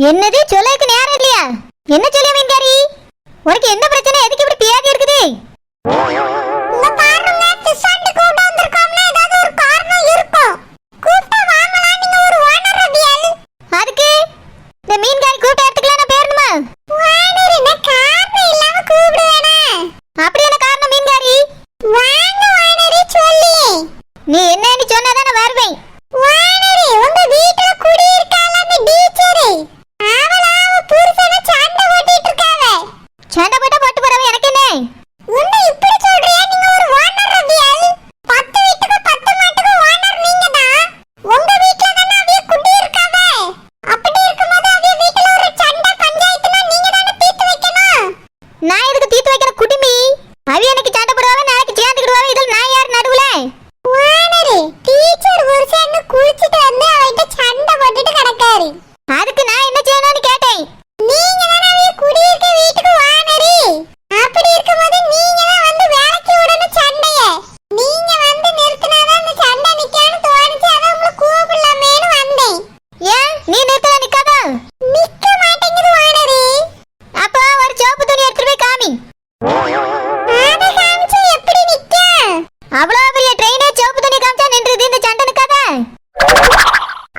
என்னது சொல்லக்கு நேரம் இல்லையா? என்ன சொல்லிய மீன்காரி? உனக்கு என்ன பிரச்சனை? எதுக்கு இப்படி பியாதி இருக்குது? இங்க பாருங்க, பிசாண்டு கூட வந்திருக்கோம்னா ஏதாவது ஒரு காரணம் இருக்கும். கூப்பிட்டா வாங்கலாம், நீங்க ஒரு ஓனர் ரபியல். அதுக்கு இந்த மீன்காரி கூப்பிட்ட இடத்துக்குலாம் நான் பேரணுமா? ஓனர் என்ன காரணம் இல்லாம கூப்பிடுவேனா? அப்படி என்ன காரணம் மீன்காரி? வாங்க ஓனரே சொல்லி. நீ என்னன்னு சொன்னாதான் நான் வருவேன். ஓனரே, உங்க வீட்ல குடி இருக்கால அந்த டீச்சர். அவளாவ புருஷனை சண்டை ஓட்டிட்டு இருக்காவ. சண்டை போட்டா போட்டு போறவன் எனக்கு என்ன? உன்னை இப்படி சொல்றியா? நீங்க ஒரு ஓனர் ரபியல். 10 வீட்டுக்கு 10 மாட்டுக்கு ஓனர் நீங்க தான். உங்க வீட்ல தான அவிய குடி இருக்காவ. அப்படி இருக்கும்போது அவிய வீட்ல ஒரு சண்டை பஞ்சாயத்துனா நீங்க தான தீர்த்து வைக்கணும். நான் எதுக்கு தீர்த்து வைக்கிற குடிமி? அவ எனக்கு சண்டை போடுவாங்க, நாளைக்கு சேர்ந்துக்கிடுவாங்க. இதில் நான் யார் நடுவுல? ஓனரே, டீச்சர் புருஷன் குளிச்சிட்டு வந்து அவகிட்ட சண்டை போட்டுட்டு கிடக்காரு. அதுக்கு நான் என்ன செய்யணும்னு கேட்டேன். நீங்க தான அவிய குடியிருக்க வீட்டுக்கு ஓனரே. அப்படி இருக்கும்போது நீங்க தான் வந்து வேலைக்கு விடணும் சண்டைய. நீங்க வந்து நிறுத்தினாதான் அந்த சண்டை நிக்கான்னு தோணுச்சு. அதான் உங்களை கூப்பிடலாமேன்னு வந்தேன். ஏன் நீ நிறுத்தல நிக்காதா? நிக்க மாட்டேங்குது ஓனரே. அப்போ ஒரு சோப்பு துணி எடுத்துட்டு போய் காமி. அத காமிச்சு எப்படி நிக்க? அவ்வளோ பெரிய ட்ரெயினே சோப்பு துணி காமிச்சா நின்றுது, இந்த சண்டை நிக்காதா?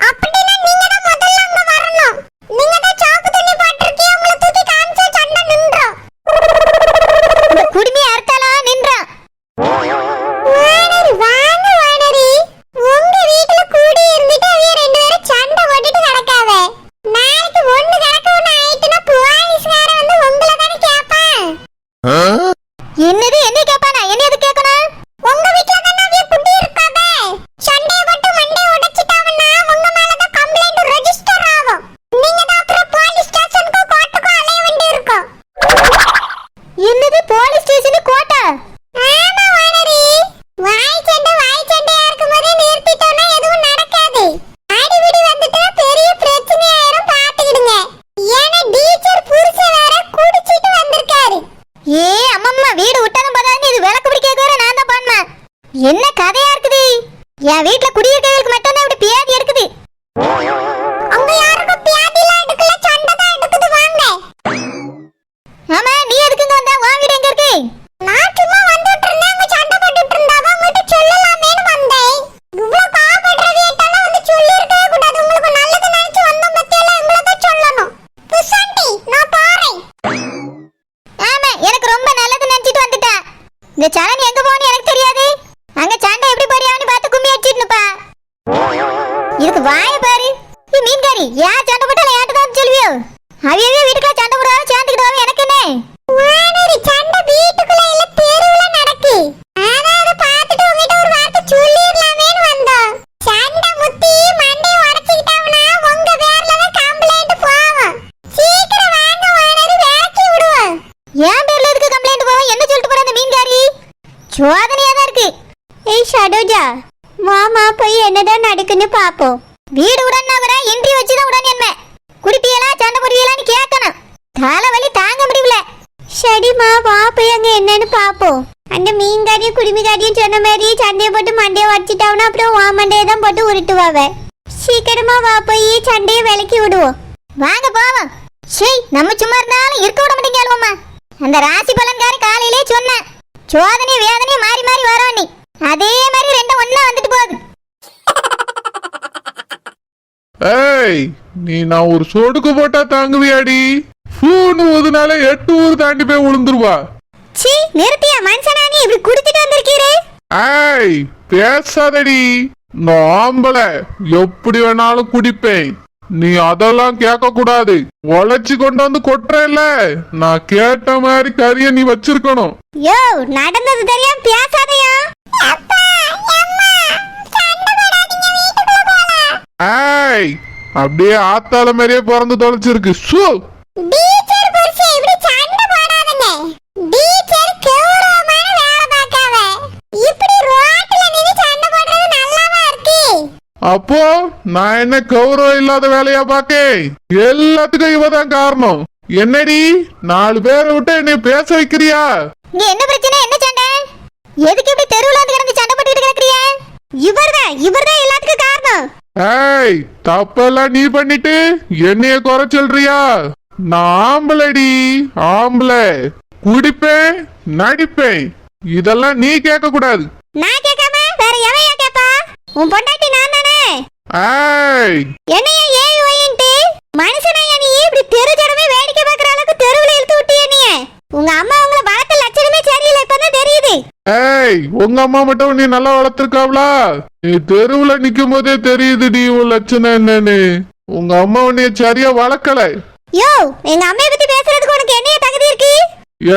அப்படின்னா நீங்க தான் முதல்ல அங்க வரணும். நீங்க தான் சோப்பு துணி போட்டிருக்கீங்க, உங்களை தூக்கி காமிச்சா சண்டை நின்றும். இந்த குடிமி அறுத்தாலாம் நின்றான். ஓனரே, வாங்க ஓனரே. உங்க வீட்ல கூடி இருந்துட்டு அவிய ரெண்டு பேரும் சண்டை போட்டுட்டு கிடக்காவ. நாளைக்கு ஒண்ணு கிடக்க ஒண்ணு ஆயிட்டுனா போலீஸ்கார வந்து உங்களை தானே கேட்பான். என்னது என்ன கேட்பானா? என்ன எது கேட்கணும்? உங்க வீட்ல தானே அவிய குடி இருக்காவ. சண்டைய போட்டு மண்டைய உடைச்சிட்டாங்கன்னா உங்க மேல தான் கம்ப்ளைண்ட் ரெஜிஸ்டர் ஆகும். நீங்க தான் அப்புறம் போலீஸ் ஸ்டேஷனுக்கு கோர்ட்டுக்கு அலைய வேண்டி இருக்கும். என்னது போலீஸ் ஸ்டேஷன் கோட்டா? ஆமா ஓனரே. வாய் சண்டையா இருக்கும்போதே நிறுத்திட்டோம்னா எதுவும் நடக்காது. அடிவிடி வந்துட்டா பெரிய பிரச்சனையாயிரும், பாத்துக்கிடுங்க. ஏன்னா டீச்சர் புருஷன் வேற குடிச்சிட்டு வந்திருக்காரு. ஏ அம்மம்மா, வீடு விட்டாலும் போதாது, இது விளக்கு பிடிக்க வேற நான் தான் பான்மா. என்ன கதையா இருக்குது? என் வீட்ல குடியிருக்கிறவங்களுக்கு மட்டும் தான் இப்படி பியாதி இருக்குது. அவங்க யாருக்கும் பியாதிலாம் எடுக்கல, சண்டை தான் எடுக்குது. வாங்க. ஆமா, நீ எதுக்குங்க வந்தா? உன் வீடு எங்க இருக்கு? நான் சும்மா வந்துட்டு இருந்தேன், அவங்க சண்டை போட்டுட்டு இருந்தாவ. உங்ககிட்ட சொல்லலாமேன்னு வந்தேன். இவ்வளவு கோபப்படுறவியட்டெல்லாம் வந்து சொல்லியிருக்கவே கூடாது. உங்களுக்கு நல்லது நினைச்சு வந்தோம் பத்தியில, உங்களை தான் சொல்லணும். புசாண்டி, நான் போறேன். ஆமா, எனக்கு ரொம்ப நல்லது நினைச்சிட்டு வந்துட்டா. இந்த சரண் எங்க போன்னு எனக்கு தெரியாது. அங்க சண்டை எப்படி போறியான்னு பார்த்து கும்மி அடிச்சிட்டுப்பா. இதுக்கு வாய பாரு. நீ மீன்காரி, யார் சண்டை போட்டாலும் ஏன்ட்டு தான் சொல்லுவியோ? அவியவே வீட்டுக்குள்ள சண்டை போடுவாங்க, சேர்ந்துக்கிடுவாங்க. எனக்கு என்ன? ஓனரே, சண்டை வீட்டுக்குள்ள இல்ல தெருவுல நடக்கு. அதான் அதை பார்த்துட்டு உங்ககிட்ட ஒரு வார்த்தை சொல்லிடலாமேன்னு வந்தோம். சண்டை முத்தி மண்டையை உடைச்சிக்கிட்டாங்கன்னா உங்க பேர்ல தான் கம்ப்ளைண்ட் போகும். சீக்கிரம் வாங்க ஓனரே, வேலைக்கு விடுவோம். என் பேர்ல எதுக்கு கம்ப்ளைண்ட் போவோம்? என்ன சொல்லிட்டு போற அந்த மீன்காரி? சோதனையா தான் இருக்கு. ஏய் ஷடோஜா, மாமா போய் என்னதான் நடக்குன்னு பாப்போம். வீடு உடனே வர இன்றி வச்சுதான் உடனே என்ன குடிப்பியலா சண்டை போடுவீங்களான்னு கேட்கணும். தலைவலி தாங்க முடியல. சரிம்மா, வா போய் அங்க என்னன்னு பாப்போம். அந்த மீன்காரியும் குடிமிகாரியும் சொன்ன மாதிரி சண்டையை போட்டு மண்டையை உடச்சிட்டாங்கன்னா அப்புறம் வா மண்டையை தான் போட்டு உருட்டுவாவ. சீக்கிரமா வா போய் சண்டையை விலக்கி விடுவோம். வாங்க போவோம். சரி, நம்ம சும்மா இருந்தாலும் இருக்க விட மாட்டேங்க. அந்த ராசி பலன்காரி காலையிலே சொன்னேன், சோதனை வேதனை மாறி மாறி வரோம். நீ அதே மாதிரி ரெண்டும் ஒண்ணா வந்துட்டு போகுது. ஏய், நீ நான் ஒரு சொடுக்கு போட்டா தாங்குவியாடி? ஃபூன்னு ஊதுனால 8 ஊர் தாண்டி போய் விழுந்துருவா. சீ, நிறுத்தியா மனுஷனா? நீ இப்படி குடிச்சிட்டு வந்திருக்கீரு. ஏய், பேசாதடி. நான் ஆம்பளை, எப்படி வேணாலும் குடிப்பேன். நீ அதெல்லாம் கேட்க கூடாது. உழைச்சி கொண்டு வந்து கொட்டுறேன்ல, நான் கேட்ட மாதிரி கறிய நீ வச்சிருக்கணும். யோ, நடந்தது தெரியாம பேசாதயா. ஏய், அப்படியே ஆத்தால மாதிரியே பிறந்து தொலைச்சிருக்கு. சூ, டீச்சர் புருஷன் இப்படி சண்டை போடாதீங்க. டீச்சர் கௌரவமான வேலை பார்க்காவ. இப்படி ரோட்ல நின்னு சண்டை போடுறது நல்லாவா இருக்கு? அப்போ நான் என்ன கௌரவம் இல்லாத வேலையா பாக்க? எல்லாத்துக்கும் இவதான் காரணம். என்னடி 4 பேரை விட்டு என்னை பேச வைக்கிறியா? இங்க என்ன பிரச்சனை? என்ன சண்டை? எதுக்கு இப்படி தெருவுல வந்து கிடந்து சண்டை போட்டுட்டு கிடக்குறியா? இவர்தான் எல்லாத்துக்கும் காரணம். ஏய், தப்பெல்லாம் நீ பண்ணிட்டு என்னைய குறை சொல்றியா? நான் ஆம்பளடி, ஆம்பளை. குடிப்பேன், நடிப்பேன். இதெல்லாம் நீ கேட்க கூடாது. நான் கேட்காம வேற எவையா கேப்பா? உன் பொண்டாட்டி நான் தானே. ஏய், என்னைய ஏய் ஓயின்ட்டு மனுஷனையா நீ இப்படி தெரு ஜனமே வேடிக்கை பார்க்குற அளவுக்கு தெருவுல இழுத்து விட்டியே நீ. உங்க அம்மா உங்களை வளர்த்த லட்சணமே சரியில்லை, இப்பதான் தெரியுது. ஏய், உங்க அம்மா மட்டும் நீ நல்லா வளர்த்திருக்காவளா? நீ தெருவுல நிக்கும் போதே தெரியுதுடி உன் லட்சணம் என்னன்னு. உங்க அம்மா உன்னைய சரியா வளர்க்கல. யோ, எங்க அம்மைய பத்தி பேசுறதுக்கு உனக்கு என்ன தகுதி இருக்கு?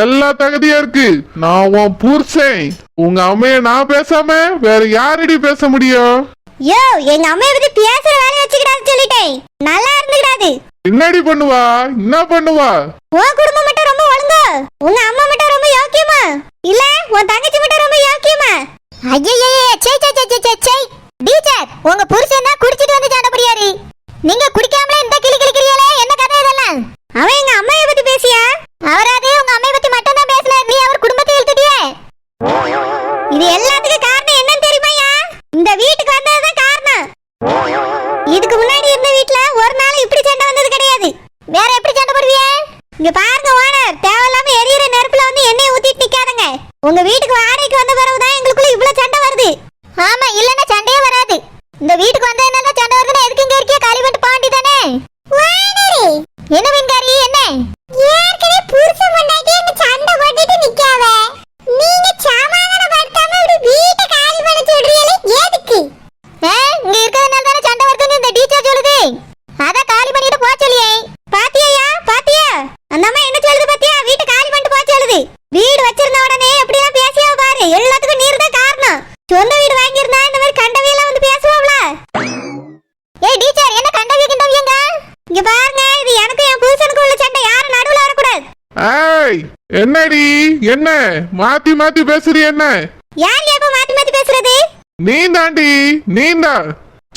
எல்லா தகுதியா இருக்கு. நான் உன் புருஷன். உங்க அம்மைய நான் பேசாம வேற யாரடி பேச முடியும்? யோ, எங்க அம்மைய பத்தி பேசுற வேலைய வச்சுக்கிடாது சொல்லிட்டேன். நல்லா இருந்துக்கிடாது. என்னடி பண்ணுவா? என்ன பண்ணுவா? உன் குடும்பம் மட்டும் ரொம்ப ஒழுங்கா? உங்க அம்மா மட்டும் ரொம்ப யோக்கியமா? இல்ல உன் தங்கச்சி மட்டும் ரொம்ப யோக்கியமா? ஐயையே, சே சே சே சே சே. டீச்சர், உங்க புருஷன் தான் குடிச்சிட்டு வந்து சண்டை போடுறாரு. நீங்க குடிக்காமலே இந்த கிளி கிளிக்கிறீங்களே, என்ன கதை இதெல்லாம்? அவன் எங்க அம்மைய பத்தி பேசியா? அவராதே உங்க அம்மைய பத்தி மட்டும் தான் பேசினார். நீ அவர் குடும்பத்தை இழுத்துட்டியே. இது எல்லாத்துக்கும் காரணம் என்னன்னு தெரியுமாயா? இந்த வீட்டுக்கு வந்ததுதான் காரணம். இதுக்கு முன்னாடி இருந்த வீட்ல ஒரு நாள் இப்படி சண்டை வந்தது கிடையாது. வேற எப்படி சண்டை போடுவீங்க? இங்க பாருங்க ஓனர், தேவையில்லாம எரியற நெருப்புல வந்து எண்ணெய் ஊத்திட்டு நிக்காதங்க. உங்க வீட்டுக்கு வாடகைக்கு வந்த பிறகுதான் எங்களுக்குள்ள இவ்வளவு சண்டை வருது. ஆமா, இல்லன்னா சண்டையே வராது. இந்த வீட்டுக்கு வந்ததுனால சண்டை வருதுன்னா எதுக்கு இங்க இருக்கிய? காலி பண்ணிட்டு போக வேண்டியதானே? என்ன மீன்காரி, என்ன ஏற்கனவே புருஷன் பொண்டாட்டி இந்த சண்டை போட்டுட்டு நிக்காவ. நீங்க சமாதானப்படுத்தாம இப்படி வீட்டை காலி பண்ண சொல்றீங்களே, எதுக்கு? இங்க இருக்கிறதுனால தானே சண்டை வருதுன்னு இந்த டீச்சர் சொல்லுது. அதான் காலி பண்ணிட்டு போக சொல்லியே. பாத்தியா பாத்தியா, அந்த அம்மா என்ன சொல்லுது பாத்தியா? வீட்டை காலி பண்ணிட்டு போக சொல்லுது. வீடு வச்சிருந்த உடனே எப்படிலாம் பேசியா பாரு. எல்லாத்துக்கும் நீர் தான் காரணம். சொந்த வீடு வாங்கியிருந்தா இந்த மாதிரி கண்டவியெல்லாம் வந்து பேசுவாங்கள? ஏய் டீச்சர், என்ன கண்டவிய கிண்டவியங்க? இங்க பாருங்க, இது எனக்கு என் புருஷனுக்கு உள்ள சண்டை, யாரும் நடுவுல வரக்கூடாது. ஏய், என்னடி? என்ன மாத்தி மாத்தி பேசுறீ? என்ன யார் எப்ப மாத்தி மாத்தி பேசுறது? நீ தாண்டி, நீதான்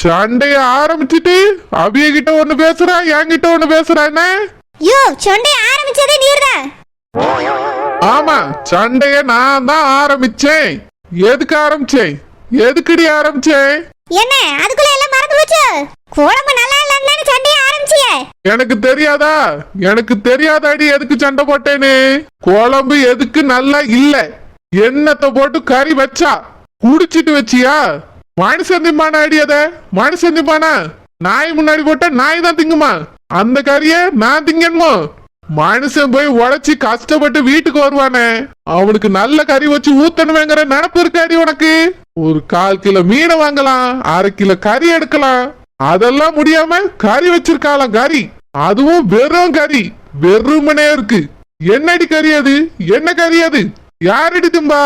சண்டைய ஆரம்பிச்சுட்டு அவிய கிட்ட ஒண்ணு பேசுறா, என்கிட்ட ஒண்ணு பேசுறா. என்ன? யோ, சண்டை ஆரம்பிச்சதே நீர்தான். ஆமா, சண்டைய நான் தான் ஆரம்பிச்சேன். எதுக்கு ஆரம்பிச்சேன்? எதுக்குடி ஆரம்பிச்சேன்? என்ன அதுக்குள்ள எல்லாம் மறந்து போச்சு? குழம்பு நல்லா இல்லன்னு சண்டைய ஆரம்பிச்சியே. எனக்கு தெரியாதா? எனக்கு தெரியாதாடி எதுக்கு சண்டை போட்டேன்னு? குழம்பு எதுக்கு நல்லா இல்ல? எண்ணத்தை போட்டு கறி வச்சா குடிச்சிட்டு வச்சியா? மனுஷன் திம்பானா அடி? அத மனுஷன் திம்பானா? நாய் முன்னாடி போட்டா நாய் தான் திங்குமா? அந்த கறிய நான் திங்கணுமோ? மனுஷன் போய் உழைச்சி கஷ்டப்பட்டு வீட்டுக்கு வருவானே, அவனுக்கு நல்ல கறி வச்சு ஊத்தணுமேங்கிற நினப்பு இருக்காடி உனக்கு? ஒரு 1/4 கிலோ மீனை வாங்கலாம், 1/2 கிலோ கறி எடுக்கலாம். அதெல்லாம் முடியாம கறி வச்சிருக்காளாம். கறி, அதுவும் வெறும் கறி, வெறுமனே இருக்கு. என்னடி கறி அது? என்ன கறி அது? யாரடி திம்பா?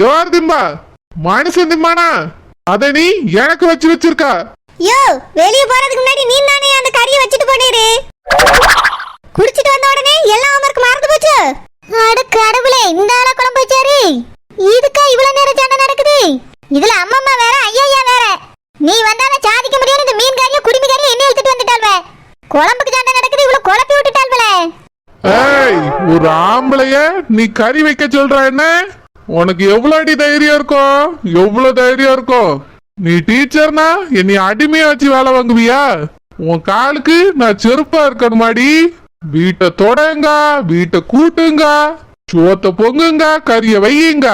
யார் திம்பா? மனுஷன் திம்பானா? அத நீ எனக்கு வச்சு வச்சிருக்கா. யோ, வெளிய போறதுக்கு முன்னாடி நீ தானே அந்த கறியை வச்சிட்டு போனீரு. குடிச்சிட்டு வந்த உடனே எல்லாம் அவருக்கு மறந்து போச்சு. அட கடவுளே, இந்த ஆள குழம்பு வச்சாரு. இதுக்கா இவ்வளவு நேரம் சண்டை நடக்குது? இதுல அம்மம்மா வேற, ஐயா வேற. நீ வந்தால சாதிக்க முடியாது. இந்த மீன்காரியும் குடிமிகாரியும் என்ன இழுத்துட்டு வந்துட்டாள்வே. குழம்புக்கு சண்டை நடக்குது, இவ்வளவு குழப்பி விட்டுட்டாள்வலே. ஏய், ஒரு ஆம்பளைய நீ கறி வைக்க சொல்ற? என்ன உனக்கு எவ்வளவு தைரியம் இருக்கும்? எவ்வளவு தைரியம் இருக்கும்? நீ டீச்சர்னா என்னை அடிமையா வச்சு வேலை வாங்குவியா? உன் காலுக்கு நான் செருப்பா இருக்கணுமாடி? வீட்டை தொடங்க, வீட்டை கூட்டுங்க, சோத்த பொங்குங்க, கறிய வையுங்க.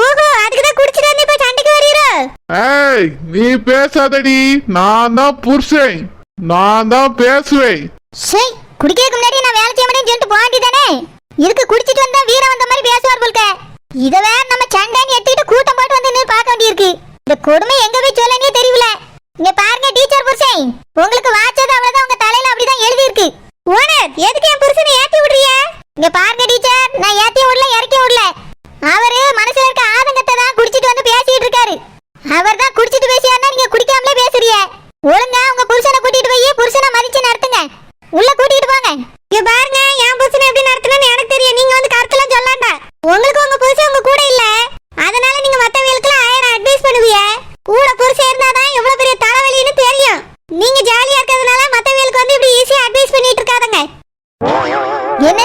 ஓஹோ, அதுக்குதான் குடிச்சிட்டு வந்து இப்ப சண்டைக்கு வரீரோ? ஏய், நீ பேசாதடி. நான் தான் புருஷன், நான் தான் பேசுவேன். சை, குடிக்கிறதுக்கு முன்னாடி நான் வேலை செய்ய முடியும்னு சொல்லிட்டு போக வேண்டியதானே? இதுக்கு குடிச்சிட்டு வந்தா வீரம் வந்த மாதிரி பேசுவார் போல்க. இத வேற நம்ம சண்டைன்னு எத்திட்டு கூட்டம் போட்டு வந்து நின்னு பார்க்க வேண்டியிருக்கு. இந்த கொடுமை எங்க போய் சொல்லனே தெரியல. இங்க பாருங்க டீச்சர் புருஷன், உங்களுக்கு வாச்சது அவ்வளவுதான். உங்க தலையில அப்படிதான் எழுதி இருக்கு. ஓனர், எதுக்கு என் புருஷனை ஏத்தி விடுறீங்க? இங்க பாருங்க டீச்சர், நான் ஏத்தியும் விடல, இறக்கியும் விடல. அவரு மனசுல இருக்க ஆதங்கத்தை தான் குடிச்சிட்டு வந்து பேசிட்டு இருக்காரு. அவர் தான் குடிச்சிட்டு பேசியாருன்னா நீங்க குடிக்காமலே பேசுறீங்க. ஒழுங்கா உங்க புருஷனை கூட்டிட்டு போய் புருஷனை மதிச்சு நடத்துங்க. உள்ள கூட்டிட்டு போங்க. இங்க பாருங்க, என் புருஷனை எப்படி நடத்தணும்னு எனக்கு தெரியும். நீங்க வந்து கருத்தெல்லாம் சொல்லாண்டா. உங்களுக்கு உங்க புருஷன் உங்க கூட இல்ல, அதனால நீங்க மத்தவங்களுக்கு 1000 அட்வைஸ் பண்ணுவீங்க. கூட புருஷன் இருந்தாதான் எவ்வளவு பெரிய தலைவலின்னு தெரியும். நீங்க ஜாலியா இருக்கிறதுனால மத்தவங்களுக்கு வந்து இப்படி ஈஸியா அட்வைஸ் பண்ணிட்டு இருக்காதங்க. என்ன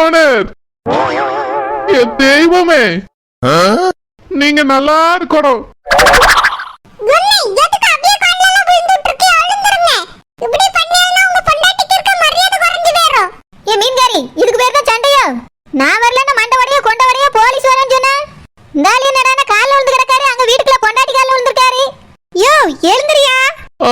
ஓனர், என் தெய்வமே, நீங்க நல்லா இருக்கணும். குன்னை, எதுக்கு அப்படியே கால்ல விழுந்துட்டு இருக்கே? அழுந்துருங்க. இப்படி பண்ணீங்கன்னா உங்க பொண்டாட்டிக்கு இருக்க மரியாதை குறைஞ்சு போயிடும். ஏ மீன்காரி, இதுக்கு பேர் தான் சண்டையா? நான் வரலன்னா மண்டவடையா கொண்டவடையா போலீஸ் வரேன்னு சொன்னேன். இந்த ஆளு என்னடா கால்ல விழுந்து கிடக்காரு, அங்க வீட்டுக்குள்ள பொண்டாட்டி கால்ல விழுந்திருக்காரு. யோ எழுந்திரியா?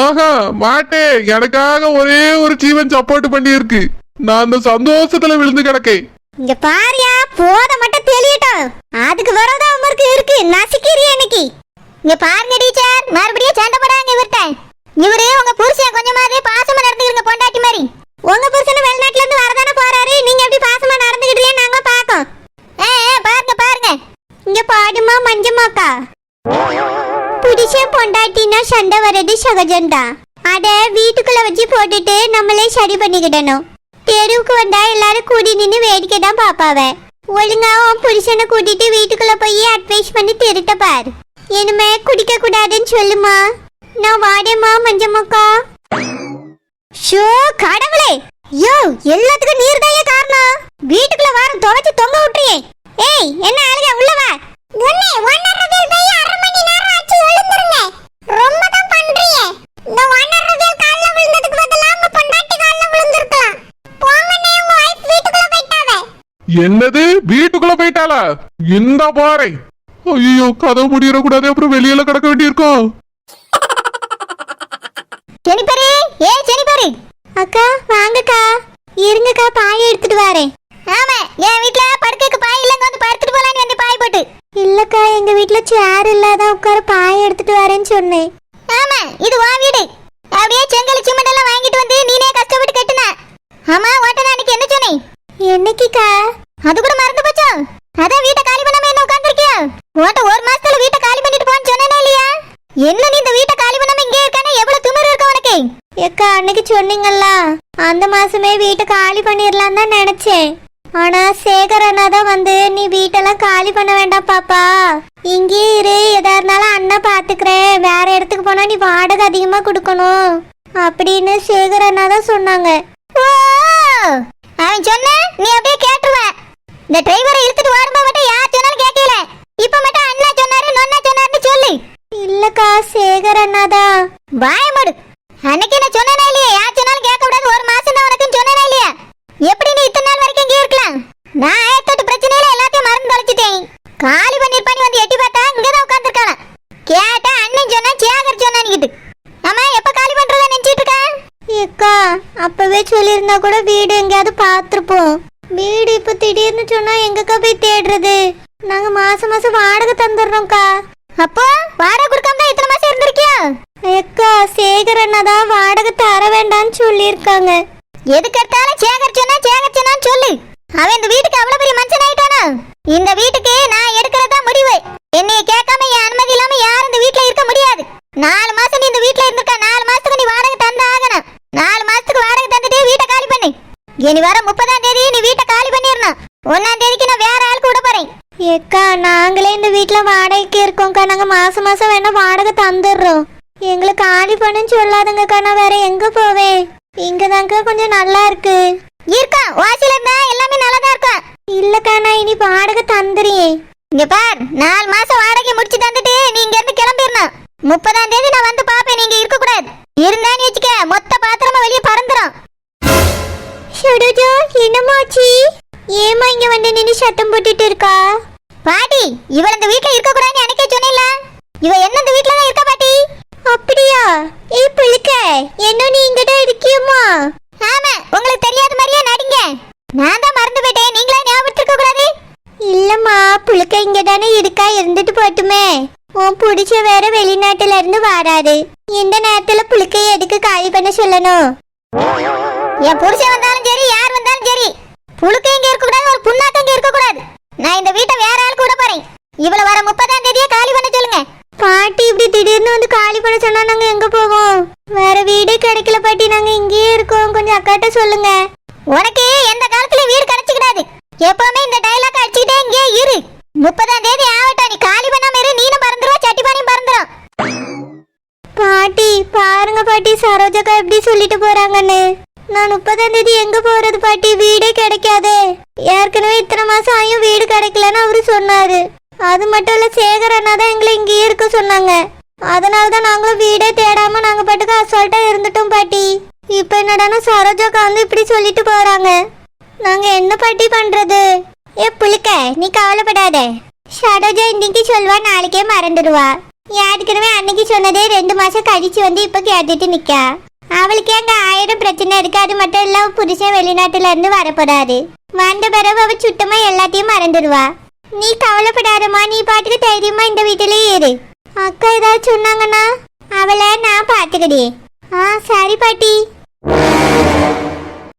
ஆஹா மாட்டே, எனக்காக ஒரே ஒரு ஜீவன் சப்போர்ட் பண்ணி இருக்கு. நான் அந்த சந்தோஷத்துல விழுந்து கிடக்கேன். இங்க பாரியா, போத மட்டும் தெளியட்டும். அதுக்கு வரதா அமருக்கு இருக்கு, நசிக்கிறியா இன்னைக்கு? இங்க பாருங்க டீச்சர், மறுபடியும் சண்டை போடாங்க இவர்ட்ட. இவரு உங்க புருஷன் கொஞ்சமாவே பாசமா நடந்துக்கிறீங்க பொண்டாட்டி மாதிரி. உங்க புருஷன் வெளிநாட்டுல இருந்து வரதானே போறாரு, நீங்க எப்படி பாசமா நடந்துக்கிட்டீங்க நாங்க பாக்கோம். பாருங்க பாருங்க. இங்க பாடுமா மஞ்சமாக்கா, புருஷன் பொண்டாட்டினா சண்டை வர்றது சகஜம்தான். அத வீட்டுக்குள்ள வச்சு போட்டுட்டு நம்மளே சரி பண்ணிக்கிடணும். தெருவுக்கு வந்தா எல்லாரும் கூடி நின்று வேடிக்கை தான் பாப்பாவ. ஒழுங்கா உன் புருஷனை கூட்டிட்டு வீட்டுக்குள்ள போய் அட்வைஸ் பண்ணி திருட்ட பாரு. இனிமே குடிக்க கூடாதுன்னு சொல்லுமா. நான் வாடேமா மஞ்சமாக்கா. ஷோ கடவுளே, யோ எல்லாத்துக்கும் நீர் தான் காரணம். வீட்டுக்குள்ள வாரம் துவைச்சு தொங்க விட்டுறியே. ஏய் என்ன ஆளுங்க உள்ள வா. குன்னை, ஒன்னரவேல் போய் 1/2 மணி நேரம் ஆச்சு, எழுந்துருங்க. ரொம்ப தான் பண்றீங்க. இந்த ஒன்னரவேல் கால்ல விழுந்ததுக்கு பதிலா உங்க பொண்டாட்டி கால்ல விழுந்திருக்கலாம். போங்கண்ணே, உங்க வைஃப் வீட்டுக்குள்ள போயிட்டாவே. என்னது, வீட்டுக்குள்ள போயிட்டாளா? இந்த பாறேன். ஐயோ, கதவு முடியற கூடாது, அப்புறம் வெளியில கிடக்க வேண்டியிருக்கோம். செனிப்பரி, செனிப்பரி. அக்கா வாங்கக்கா. இருங்கக்கா, பாய் எடுத்துட்டு வரேன். ஆமா, என் வீட்ல படுக்கைக்கு பாய் இல்லங்க, வந்து படுத்துட்டு போலான்னு வந்து பாய் போட்டு. இல்லக்கா, எங்க வீட்ல சேர் இல்லாத உட்கார பாய் எடுத்துட்டு வரேன்னு சொன்னேன். ஆமா, இது வா வீடு. அப்படியே செங்கல் சிமெண்ட் எல்லாம் வாங்கிட்டு வந்து நீனே கஷ்டப்பட்டு கட்டுன. ஆமா, ஓட்டனா அன்னைக்கு என்ன சொன்னேன்? என்னைக்குக்கா? அது கூட மறந்து போச்சோ? அதான் வீட்டை காலி பண்ணாம என்ன உட்கார்ந்திருக்கியா? ஓட்ட ஒரு மாசத்துல வீட்டை காலி பண்ணிட்டு போன்னு சொன்னேனே இல்லையா? என்ன நீ இந்த வீட்டை காலி பண்ணாம இங்கே இருக்கானே, எவ்வளவு திமிரு இருக்கு உனக்கு? ஏக்கா, அன்னைக்கு சொன்னீங்கல்ல, அந்த மாசமே வீட்டை காலி பண்ணிடலாம் தான் நினைச்சேன். ஆனா சேகர் அண்ணா தான் வந்து, நீ வீட்டெல்லாம் காலி பண்ண வேண்டாம் பாப்பா, இங்கே இரு, எதா இருந்தாலும் அண்ணா பாத்துக்கிறேன், வேற இடத்துக்கு போனா நீ வாடகை அதிகமா கொடுக்கணும் அப்படின்னு சேகர் அண்ணா தான் சொன்னாங்க. அவன் சொன்ன நீ அப்படியே கேட்டுருவ. இந்த டிரைவரை இழுத்துட்டு வரும்போது மட்டும் யார் சொன்னாலும் கேட்கல. இப்ப மட்டும் அண்ணா சொன்னாரு நொன்னா சொன்னாருன்னு சொல்லு. இல்லக்கா, சேகர் அண்ணாதான். பயமடு. அன்னைக்கு என்ன சொன்னேனா இல்லையா, யார் சொன்னாலும் கேட்க கூடாது, ஒரு மாசம் தான் உனக்கு சொன்னேனா இல்லையா? எப்படி நீ இத்தனை நாள் வரைக்கும் இங்கே இருக்கலாம்? நான் 8 பிரச்சனையில எல்லாத்தையும் மறந்து தொலைச்சிட்டேன். காலி பண்ணிருப்பானி வந்து எட்டி பார்த்தா இங்கதான் உட்காந்துருக்கான. கேட்டா அண்ணன் சொன்னா சேகர் சொன்னான்னு. ஆமா, எப்ப காலி பண்றதா நினைச்சிட்டு இருக்க? ஏக்கா, அப்பவே சொல்லியிருந்தா கூட வீடு எங்கேயாவது பார்த்துருப்போம். வீடு இப்ப திடீர்னு சொன்னா எங்கக்கா போய் தேடுறது? நாங்க மாசம் மாசம் வாடகை தந்துடுறோம்க்கா. அப்போ வாடகை கொடுக்காம தான் இத்தனை மாசம் இருந்திருக்கியா? ஏக்கா, சேகர் அண்ணாதான் வாடகை தர வேண்டாம்னு சொல்லியிருக்காங்க. எதுக்கு எடுத்தாலும் சேகர் சொன்னான்னு சொல்லு. அவன் இந்த வீட்டுக்கு அவ்வளவு பெரிய மனுஷன் ஆயிட்டானா? இந்த வீட்டுக்கு நான் எடுக்கிறதா முடிவு. என்னைய கேட்காம என் அனுமதி இல்லாம யாரும் இந்த வீட்டுல இருக்க முடியாது. 4 மாசம் நீ இந்த வீட்டுல இருந்திருக்க, 4 மாசத்துக்கு நீ வாடகை தந்த ஆகணும். 4 மாசத்துக்கு வாடகை தந்துட்டு வீட்டை காலி பண்ணு. இனி வர 30ஆம் தேதி நீ வீட்டை காலி பண்ணிடணும். 1ஆம் தேதிக்கு நான் வேற ஆளுக்கு விட போறேன். ஏக்கா, நாங்களே இந்த வீட்டுல வாடகைக்கு இருக்கோம்க்கா. நாங்க மாசம் மாசம் வேணா வாடகை தந்துடுறோம். எங்களுக்கு காலி பண்ணுன்னு சொல்லாதுங்கக்கா. நான் வேற எங்க போவேன்? இங்கதாங்க கொஞ்சம் நல்லா இருக்கு. இருக்கா, வாசில இருந்தா எல்லாமே நல்லதா இருக்கும். இல்லக்கா, நான் இனி வாடகை தந்துறேன். இங்க பார், 4 மாசம் வாடகை முடிச்சு தந்துட்டு நீ இங்க இருந்து கிளம்பிடணும். 30ஆம் தேதி நான் வந்து பாப்பேன். நீங்க இருக்க கூடாது. இருந்தான்னு வச்சுக்க, மொத்த பாத்திரமா வெளியே பறந்துரும். ஷடுஜோ, என்னமாச்சி? ஏமா இங்க வந்து நின்னு சத்தம் போட்டுட்டு இருக்கா? பாட்டி, இவள இந்த வீட்ல இருக்க கூடாதுன்னு எனக்கே சொன்னேல. இவ என்ன இந்த வீட்ல தான் இருக்கா பாட்டி? அப்படியா? ஏய் புளுக்க, என்ன நீ இங்க தான் இருக்கியம்மா? ஆமா, உங்களுக்கு தெரியாத மாதிரியே நடிங்க. நான் தான் மறந்து போயிட்டேன், நீங்களா ஞாபகத்துக்க கூடாது? இல்லம்மா, புளுக்க இங்க தானே இருக்கா, இருந்துட்டு போட்டுமே. உன் புடிச்ச வேற வெளிநாட்டுல இருந்து வராரு. இந்த நேரத்துல புளுக்கையை எதுக்கு காலி பண்ண சொல்லணும்? என் புருஷன் வந்தாலும் சரி, யார் வந்தாலும் சரி, புளுக்க இங்க இருக்க கூடாது, ஒரு புண்ணாக்க இங்க இருக்க கூடாது. நான் இந்த வீட்டை வேற ஆள் கூட போறேன். இவள வர 30ஆம் தேதியே காலி பண்ண சொல்லுங்க. பாட்டி, இப்படி திடீர்னு வந்து காலி பண்ண சொன்னா நாங்க எங்க போவோம்? வேற வீடே கிடைக்கல பாட்டி, நாங்க இங்கேயே இருக்கோம். கொஞ்சம் அக்காட்ட சொல்லுங்க. உனக்கு எந்த காலத்துல வீடு கிடைச்சிக்கிடாது. எப்பவுமே இந்த டயலாக் அடிச்சுக்கிட்டே இங்கே இரு. 30ஆம் தேதி ஆகட்டும், நீ காலி பண்ணாம இரு. நீனும் பறந்துருவா, சட்டிப்பானையும் பறந்துரும். பாட்டி பாருங்க பாட்டி, சரோஜக்கா எப்படி சொல்லிட்டு போறாங்கன்னு. நான் 30ஆம் தேதி எங்க போறது பாட்டி? வீடே கிடைக்காதே. ஏற்கனவே இத்தனை மாசம் ஆயும் வீடு கிடைக்கலன்னு அவரு சொன்னாரு. அது மட்டும் இல்ல, சேகர் அண்ணா தான் எங்களை இங்கேயே இருக்க சொன்னாங்க. அதனாலதான் நாங்களும் வீடே தேடாம நாங்க பாட்டுக்கு அசால்ட்டா இருந்துட்டோம் பாட்டி. இப்ப என்னடானா சரோஜாக்கா வந்து இப்படி சொல்லிட்டு போறாங்க. நாங்க என்ன பாட்டி பண்றது? ஏ புளிக்க, நீ கவலைப்படாத. சரோஜா இன்னைக்கு சொல்வா, நாளைக்கே மறந்துடுவா. ஏற்கனவே அன்னைக்கு சொன்னதே 2 மாசம் கழிச்சு வந்து இப்ப கேட்டுட்டு நிக்கா. அவளுக்கு அங்க 1000 பிரச்சனை இருக்கு. அது மட்டும் இல்ல, புருஷன் வெளிநாட்டுல இருந்து வரப்போறாரு. வந்த பிறகு அவ சுத்தமா எல்லாத்தையும் மறந்துடுவா. நீ கவலைப்படாதம்மா, நீ பாட்டுக்கு தைரியமா இந்த வீட்டுலயே இரு. அக்கா ஏதாவது சொன்னாங்கன்னா அவளை நான் பாத்துக்கிட்டே. சரி பாட்டி.